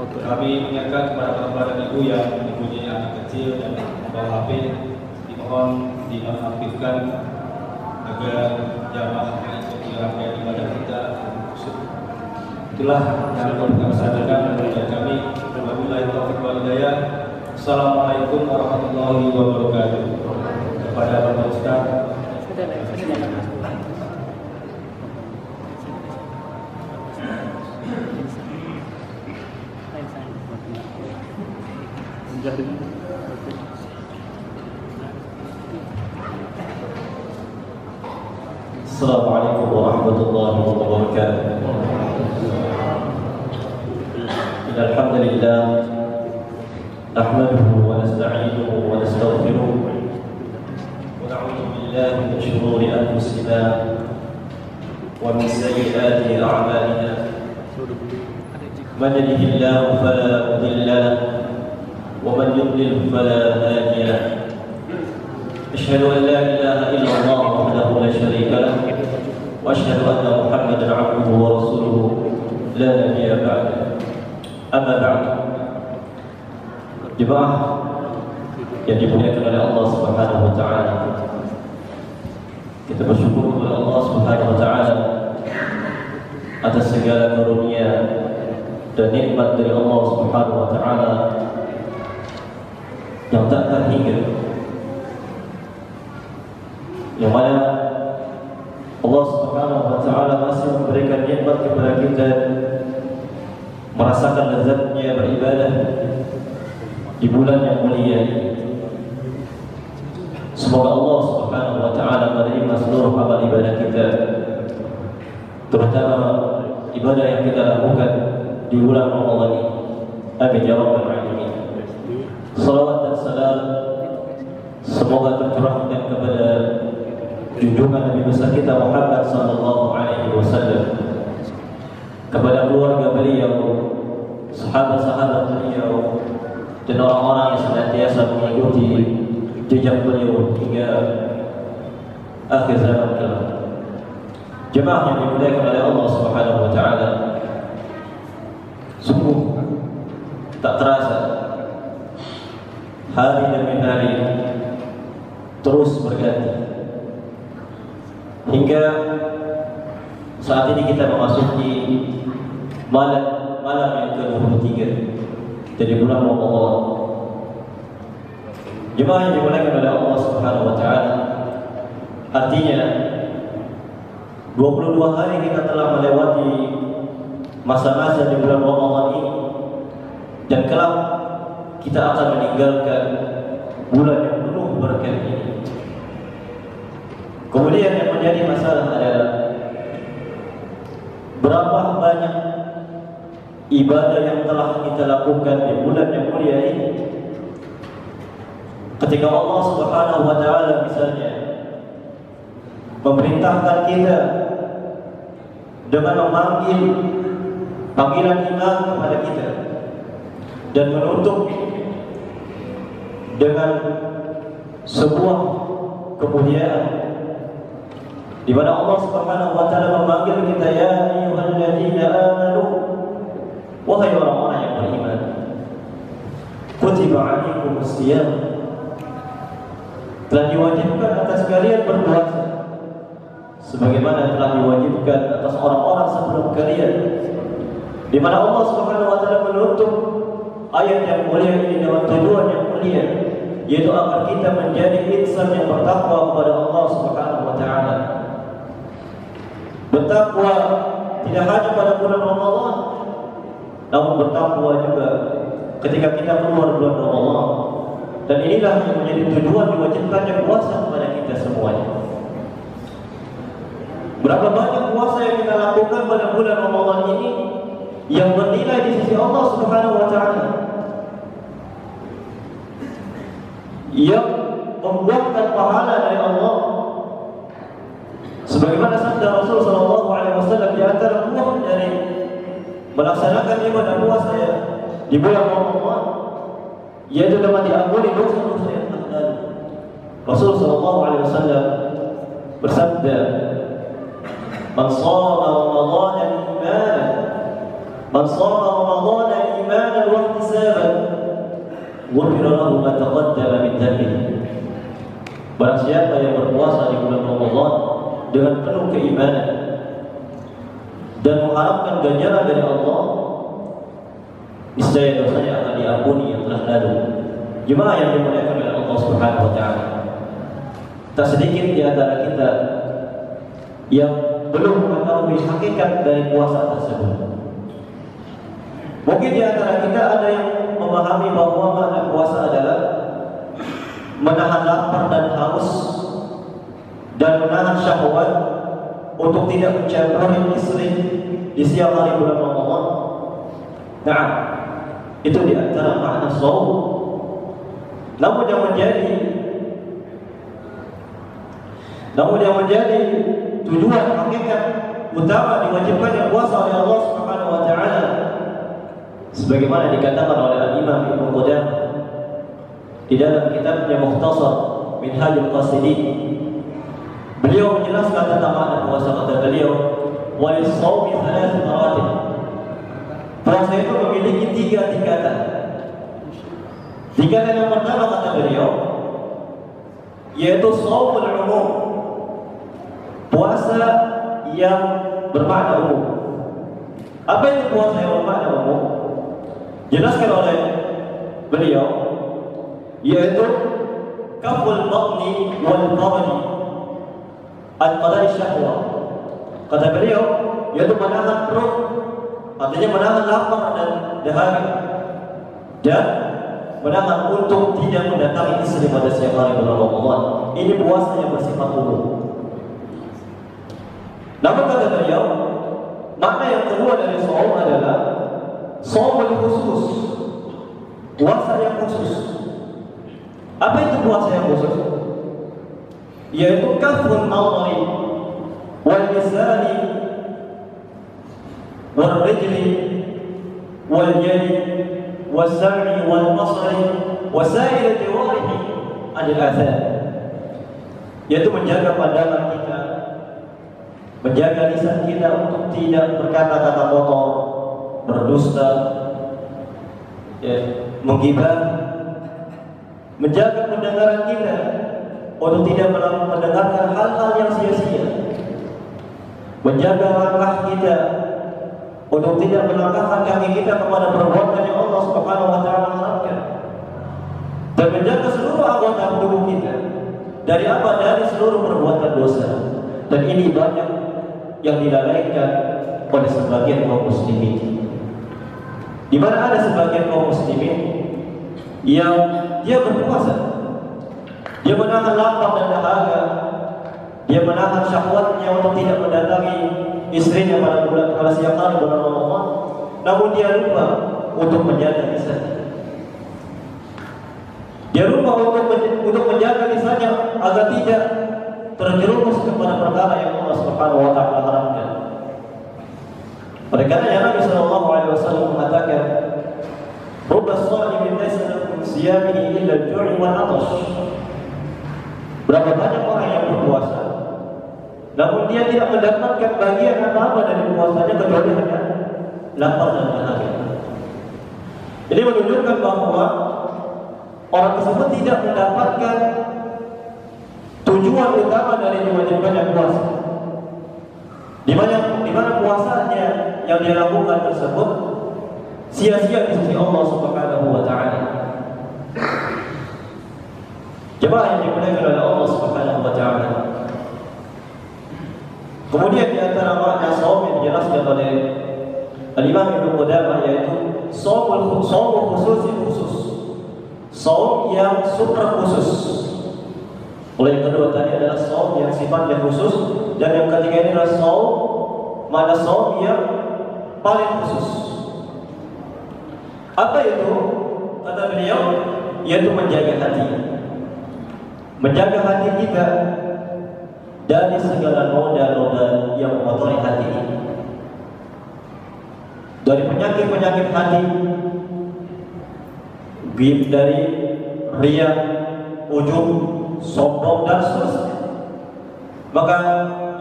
Kami mengingatkan kepada bapak dan ibu yang mempunyai anak kecil dan membawa HP, dimohon dinonaktifkan agar jamaah mengikuti rangkaian ibadah kita. Itulah yang perlu kami sampaikan dari kami. Wabillahi taufiq wal hidayah. Assalamualaikum warahmatullahi wabarakatuh. Kepada Bapak Ustaz. Assalamualaikum warahmatullahi wabarakatuh. Alhamdulillah, nahmaduhu wa nasta'inuhu wa nastaghfiruh wa na'udzu billahi min shururi anfusina wa min sayyiati a'malina. Man yahdihillahu fala mudilla lahu wa man yudlil fala hadiya lahu. Asyhadu an la ilaha illallah wahdahu la syarika lahu wa asyhadu anna Muhammadan 'abduhu wa rasuluhu la nabiyya ba'dahu. Amma ba'du. Jemaah yang dimuliakan oleh Allah Subhanahu wa taala, kita bersyukur kepada Allah Subhanahu wa taala atas segala karunia dan nikmat dari Allah Subhanahu wa taala yang tak terhingga, yang mana Allah Subhanahu wa taala masih memberikan nikmat kepada kita merasakan lezatnya beribadah di bulan yang mulia ini. Semoga Allah Subhanahu wa taala menerima seluruh amal ibadah kita, terutama ibadah yang kita lakukan di bulan Ramadan ini. Amin ya rabbal alamin. Salawat dan salam semoga tercurahkan kepada junjungan Nabi besar kita Muhammad sallallahu alaihi wasallam, kepada keluarga beliau, sahabat-sahabat beliau, dan orang-orang yang senantiasa mengikuti jejak beliau hingga akhir zaman kelak. Jemaah yang dimuliakan oleh Allah Subhanahu wa taala, sungguh tak terasa hari demi hari terus berganti hingga saat ini kita memasuki malam yang ke-23 dari bulan Ramadan. Jemaah yang dimuliakan oleh Allah Subhanahu wa taala, artinya 22 hari kita telah melewati masa-masa di bulan Ramadan ini, dan kelak kita akan meninggalkan bulan yang penuh berkah ini. Kemudian yang menjadi masalah adalah berapa banyak ibadah yang telah kita lakukan di bulan yang mulia ini. Ketika Allah Subhanahu wa taala misalnya memerintahkan kita dengan memanggil panggilan iman kepada kita dan menutup dengan sebuah kemuliaan, di mana Allah Subhanahu wa taala memanggil kita, ya ayyuhalladzina amanu, wahai orang-orang yang beriman, kutiba alaikumus shiyam, telah diwajibkan atas kalian berpuasa sebagaimana telah diwajibkan atas orang-orang sebelum kalian. Di mana Allah Subhanahu wa taala menutup ayat yang mulia ini dengan tujuan yang mulia, yaitu agar kita menjadi insan yang bertakwa kepada Allah Subhanahu wa taala. Bertakwa tidak hanya pada bulan Ramadan, namun bertakwa juga ketika kita keluar bulan Ramadan. Dan inilah yang menjadi tujuan diwajibkannya puasa kepada kita semuanya. Berapa banyak puasa yang kita lakukan pada bulan Ramadan ini yang bernilai di sisi Allah Subhanahu wa taala, yang membuahkan pahala dari Allah. Sebagaimana sabda Rasul sallallahu alaihi wasallam, di antara buah dari melaksanakan ibadah puasa di bulan Ramadan, yaitu dapat diampuni dosa-dosa yang telah lalu. Rasul sallallahu alaihi wasallam bersabda, "Man shama Ramadan imanan, man shama Ramadan imanan wa ihtisaban ghufira lahu ma taqaddama min dhanbihi. Barang siapa yang berpuasa di bulan Ramadan dengan penuh keimanan dan mengharapkan ganjaran dari Allah, niscaya dosanya akan diampuni yang telah lalu. Jemaah yang dimuliakan oleh Allah Subhanahu wa taala, tak sedikit di antara kita yang belum mengetahui hakikat dari puasa tersebut. Mungkin di antara kita ada yang memahami bahwa makna puasa adalah menahan lapar dan haus dan menahan syahwat untuk tidak mencampuri istri di siang hari bulan Ramadan. Nah, itu di antara makna shaum. Namun yang menjadi tujuan hakikat utama diwajibkannya puasa oleh Allah Subhanahu wa taala, sebagaimana dikatakan oleh Al-Imam Ibnu Qudamah di dalam kitabnya Mukhtasar Minhajul Qasidin. Beliau menjelaskan tentang makna puasa. Kata beliau, wa lis-shaumi thalath maratib. Puasa itu memiliki 3 tingkatan. Tingkatan yang pertama, kata beliau, yaitu shaumul umum, puasa yang bermakna umum. Apa itu puasa yang bermakna umum? Jelaskan oleh beliau, yaitu kaful batni wal farji an qada'i syahwah. Kata beliau, yaitu menahan perut, artinya menahan lapar dan dahaga, dan menahan untuk tidak mendatangi istri pada siang hari bulan Ramadan. Ini puasa yang bersifat umum. Namun kata beliau, makna yang kedua dari shaum adalah shaumul khusus, puasa yang khusus. Apa itu puasa yang khusus? Yaitu kafun nazari wal lisani wal rijli wal yadi wal sam'i wal basari wa sa'ir jawarihi anil athar. Yaitu menjaga pandangan kita, menjaga lisan kita untuk tidak berkata-kata kotor, berdusta, menggibah, menjaga pendengaran kita untuk tidak mendengarkan hal-hal yang sia-sia, menjaga langkah kita untuk tidak melangkahkan kaki kita kepada perbuatan yang Allah Subhanahu wa taala haramkan, dan menjaga seluruh anggota tubuh kita dari apa? Dari seluruh perbuatan dosa. Dan ini banyak yang dilalaikan oleh sebagian kaum muslimin, di mana ada sebagian kaum muslimin yang dia berpuasa, dia menahan lapar dan dahaga, dia menahan syahwatnya untuk tidak mendatangi istrinya pada siang hari bulan Ramadan, namun dia lupa untuk menjaga lisannya. Dia lupa untuk menjaga lisannya agar tidak terjerumus kepada perkara yang Allah Subhanahu wa taala haramkan. Oleh karena Nabi sallallahu alaihi wasallam mengatakan, "Rubba sha'imin laysa lahu min siyamihi illa al-ju'i wal 'atash." Berapa banyak orang yang berpuasa, namun dia tidak mendapatkan bagian apa-apa dari puasanya kecuali hanya lapar dan dahaga. Ini menunjukkan bahwa orang tersebut tidak mendapatkan tujuan utama dari diwajibkannya puasa. Di mana puasanya yang dia lakukan tersebut sia-sia di sisi Allah Subhanahu wa taala. Jemaah yang dimuliakan oleh Allah Subhanahu wa taala. Kemudian di antara makna shaum yang dijelaskan oleh Al-Imam Ibnu Qudamah yaitu shaum khusus. Shaum yang super khusus. Oleh yang kedua tadi adalah shaum yang sifatnya khusus, dan yang ketiga ini adalah shaum yang paling khusus. Apa itu? Kata beliau, yaitu menjaga hati. Menjaga hati kita dari segala noda-noda yang mengotori hati ini. Dari penyakit-penyakit hati, dari riya, ujub, sombong dan seterusnya. Maka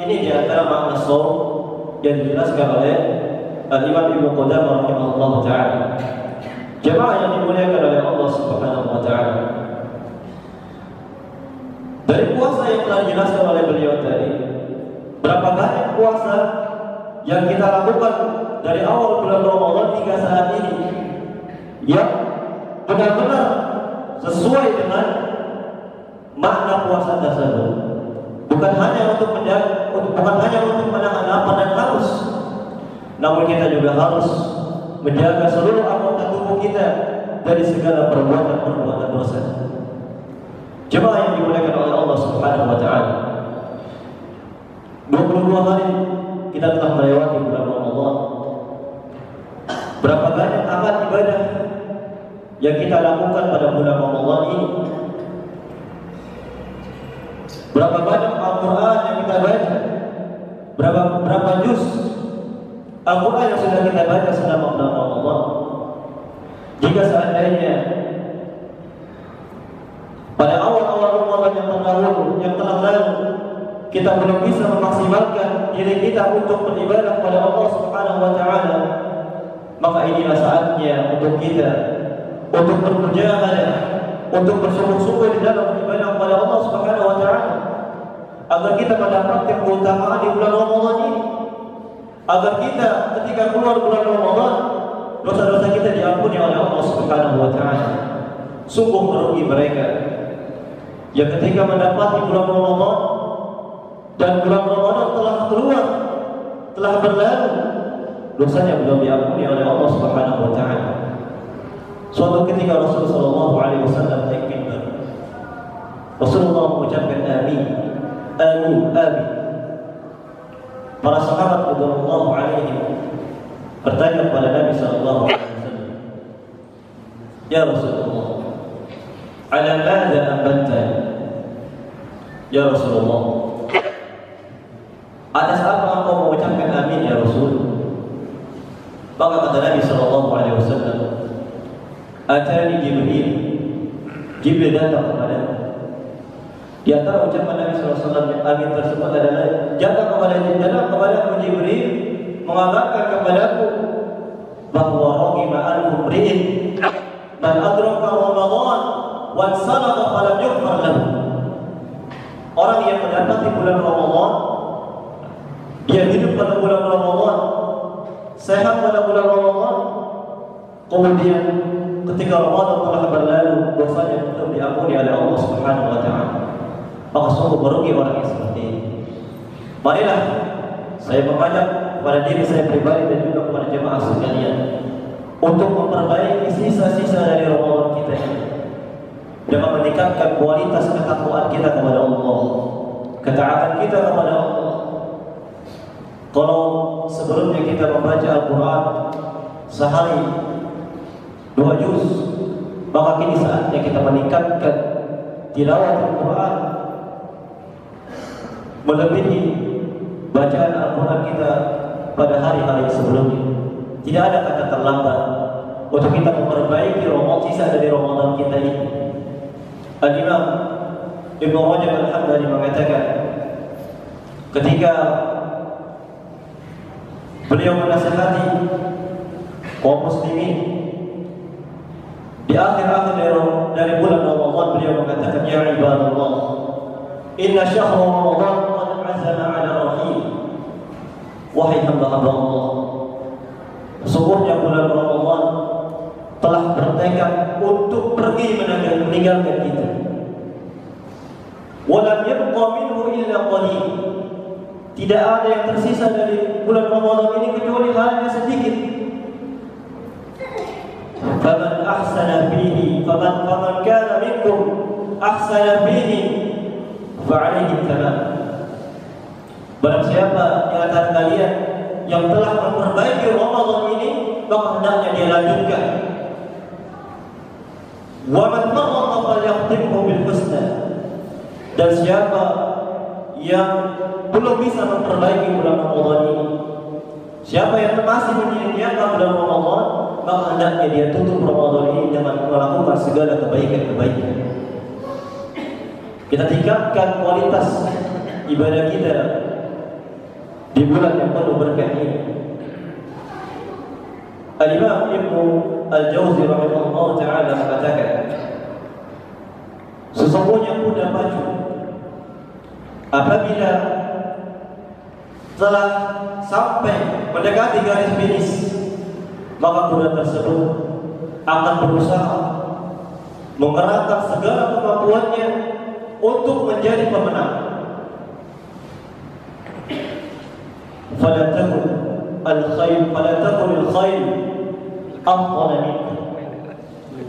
ini di antara makna shaum yang dijelaskan oleh Al-Imam Ibnu Qudamah rahimahullah taala. Jemaah yang dimuliakan oleh Allah Subhanahu wa taala. Dari puasa yang telah dijelaskan oleh beliau tadi, berapa banyak puasa yang kita lakukan dari awal bulan Ramadan hingga saat ini yang benar-benar sesuai dengan makna puasa tersebut. Bukan hanya untuk menahan lapar dan haus, namun kita juga harus menjaga seluruh anggota tubuh kita dari segala perbuatan dosa. Jemaah yang dimuliakan oleh Allah Subhanahu wa taala. 22 hari kita telah melewati bulan Ramadan. Berapa banyak amal ibadah yang kita lakukan pada bulan Ramadan ini? Berapa banyak Al-Quran yang kita baca? Berapa juz Al-Quran yang sudah kita baca selama bulan Ramadan? Jika seandainya pada awal-awal Ramadan yang telah lalu kita belum bisa memaksimalkan diri kita untuk beribadah kepada Allah Subhanahu wa taala, maka inilah saatnya untuk kita untuk bermujahadah, untuk bersungguh-sungguh di dalam beribadah kepada Allah Subhanahu wa taala, agar kita mendapatkan keutamaan di bulan Ramadan ini, agar kita ketika keluar bulan Ramadan dosa-dosa kita diampuni oleh Allah Subhanahu wa taala. Sungguh merugi mereka yang ketika mendapati bulan Ramadan dan bulan Ramadan telah keluar, telah berlalu, dosanya belum diampuni oleh Allah Subhanahu wa taala. Suatu ketika Rasulullah sallallahu alaihi wasallam naik mimbar. Rasulullah mengucapkan amin, amin, amin. Para sahabat radhiyallahu alaihim bertanya kepada Nabi sallallahu alaihi wasallam, "Ya Rasulullah, ala madza ambatta?" Ya Rasulullah, atas apa engkau mengucapkan amin ya Rasul? Maka kata Nabi sallallahu alaihi wasallam, "Atani Jibril." Jibril datang kepada. Di antara ucapan Nabi sallallahu alaihi wasallam amin tersebut adalah datang kepada Jibril mengabarkan kepadaku bahwa raghima al-mumri'in man adraka Ramadan wa salata falam yughfar lahu. Orang yang mendapati bulan Ramadan, dia hidup pada bulan Ramadan, sehat pada bulan Ramadan, kemudian ketika Ramadan telah berlalu, dosanya belum diampuni oleh Allah Subhanahu wa taala, maka sungguh merugi orang yang seperti ini. Marilah saya mengajak kepada diri saya pribadi dan juga kepada jemaah sekalian untuk memperbaiki sisa-sisa dari Ramadan kita ini dengan meningkatkan kualitas ketakwaan kita kepada Allah, ketaatan kita kepada Allah. Kalau sebelumnya kita membaca Al-Quran sehari 2 juz, maka kini saatnya kita meningkatkan tilawah Al-Quran melebihi bacaan Al-Quran kita pada hari-hari sebelumnya. Tidak ada kata terlambat untuk kita memperbaiki sisa dari Ramadan kita ini. Al-Imam Ibnu Rajab Al-Hambali mengatakan, ketika beliau menasihati kaum muslimin di akhir-akhir dari bulan Ramadan, beliau mengatakan, "Ya ibadallah, inna syahra Ramadan qad azama 'ala rahim." Wahai hamba-hamba Allah, sesungguhnya bulan Ramadan telah bertekad untuk pergi meninggalkan kita. Wa lam yabqa minhu illa qalil. Tidak ada yang tersisa dari bulan Ramadan ini kecuali hanya sedikit. Faman ahsana fihi, faman kana minkum ahsana fihi, fa'alaihi tamam. Barang siapa di antara kalian yang telah memperbaiki Ramadan ini, maka hendaknya dia lanjutkan. Wa man farraqa falyaqtimhu bil husna. Dan siapa yang belum bisa memperbaiki bulan Ramadan ini, siapa yang masih menyia-nyiakan bulan Ramadan, maka hendaknya dia tutup Ramadan ini dengan melakukan segala kebaikan-kebaikan. Kita tingkatkan kualitas ibadah kita di bulan yang penuh berkah ini. Al-Imam Ibnu Al-Jauzi rahimahullah ta'ala mengatakan, sesungguhnya kuda maju apabila telah sampai mendekati garis finish, maka kuda tersebut akan berusaha mengerahkan segala kemampuannya untuk menjadi pemenang. Fala takun al-khayl afdala minka,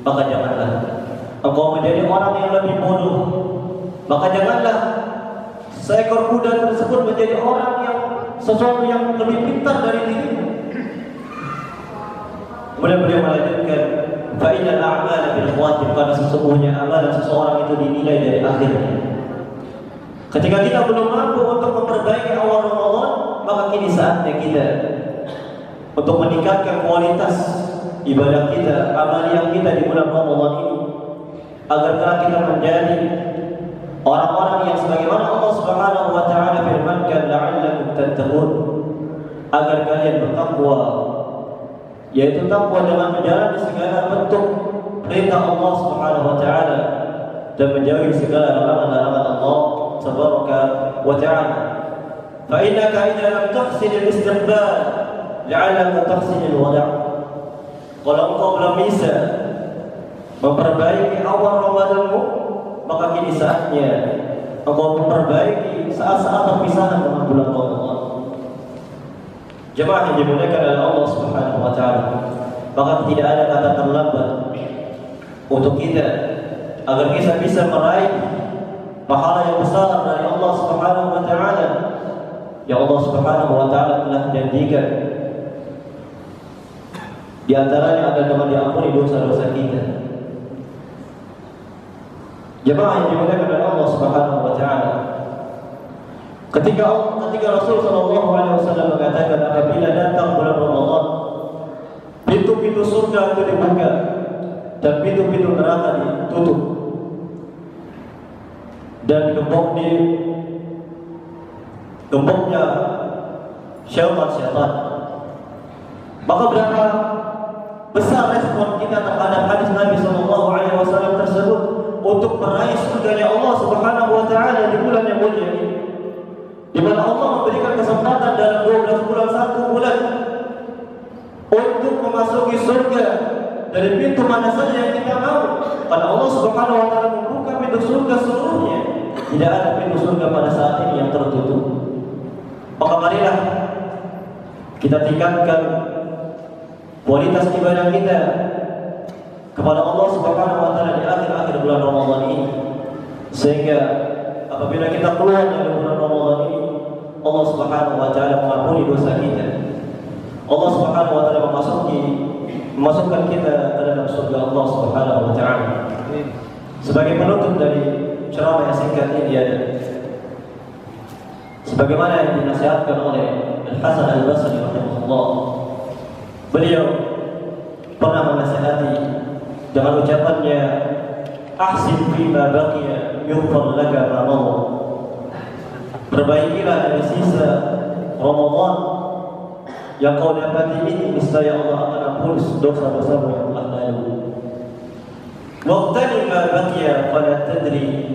maka janganlah engkau menjadi orang yang lebih bodoh, maka janganlah seekor kuda tersebut menjadi orang yang sesuatu yang lebih pintar dari dirimu. Kemudian beliau melanjutkan, fa innal a'mala bil khawatim, karena sesungguhnya amalan seseorang itu dinilai dari akhirnya. Ketika kita belum mampu untuk memperbaiki awal Ramadan, maka kini saatnya kita untuk meningkatkan kualitas ibadah kita, amaliyah kita di bulan Ramadan ini, agar kita menjadi orang-orang yang sebagaimana Allah Subhanahu wa taala firmankan, la'allakum tattaqun, agar kalian bertakwa, yaitu takwa dengan menjalani segala bentuk perintah Allah Subhanahu wa taala dan menjauhi segala larangan-larangan Allah Tabaraka wa taala. Fa innaka idza lam tahsin al-istiqbal la'allaka tahsin al-wada'. Kalau engkau belum bisa memperbaiki awal Ramadanmu, maka kini saatnya engkau memperbaiki saat-saat perpisahan dengan bulan Ramadan. Jemaah yang dimuliakan oleh Allah Subhanahu wa taala, maka tidak ada kata terlambat untuk kita agar kita bisa meraih pahala yang besar dari Allah Subhanahu wa taala yang Allah Subhanahu wa taala telah janjikan. Di antaranya adalah dengan diampuni dosa-dosa kita. Jemaah yang dimuliakan oleh Allah Subhanahu wa taala, ketika Rasul sallallahu alaihi wasallam mengatakan, apabila datang bulan Ramadan, pintu-pintu surga itu dibuka dan pintu-pintu neraka ditutup dan gemboknya syaitan. Maka berapa besar respon kita terhadap hadis Nabi sallallahu alaihi wasallam tersebut untuk meraih surganya Allah Subhanahu wa taala di bulan yang mulia ini, di mana Allah memberikan kesempatan dalam 12 bulan 1 bulan untuk memasuki surga dari pintu mana saja yang kita mau. Karena Allah Subhanahu wa taala membuka pintu surga seluruhnya. Tidak ada pintu surga pada saat ini yang tertutup. Maka marilah kita tingkatkan kualitas ibadah kita kepada Allah Subhanahu wa taala di akhir-akhir bulan Ramadan ini, sehingga apabila kita keluar dari bulan Ramadan ini, Allah Subhanahu wa taala mengampuni dosa kita. Allah Subhanahu wa taala memasukkan kita ke dalam surga Allah Subhanahu wa taala. Sebagai penutup dari ceramah yang singkat ini adalah sebagaimana yang dinasihatkan oleh Al-Hasan Al-Basri rahimahullah. Beliau pernah menasihati dengan ucapannya, ahsin fima baqiya yughfar laka ma madha. Perbaikilah dari sisa Ramadan yang kau dapati ini, niscaya Allah akan ampuni dosa-dosamu yang telah lalu. Waqtani ma baqiya fala tadri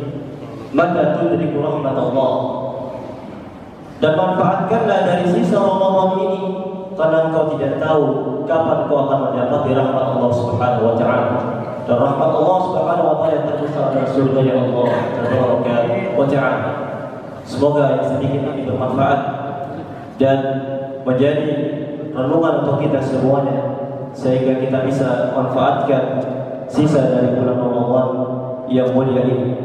mata tudriku rahmat Allah. Dan manfaatkanlah dari sisa Ramadan ini, karena engkau tidak tahu kapan kau akan mendapati rahmat Allah Subhanahu wa taala. Dan rahmat Allah Subhanahu wa taala yang terbesar adalah surga yang Allah Tabaraka wa taala. Semoga yang sedikit ini bermanfaat dan menjadi renungan untuk kita semuanya, sehingga kita bisa manfaatkan sisa dari bulan Ramadan yang mulia ini.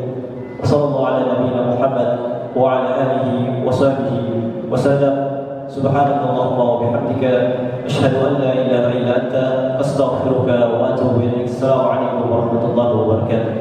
Wassallallahu ala nabiyina Muhammad wa ala alihi wa sahbihi wa sallam. Subhanakallahumma wa bihamdika asyhadu an la ilaha illa anta astaghfiruka wa atubu ilaik. Assalamu alaikum warahmatullahi wabarakatuh.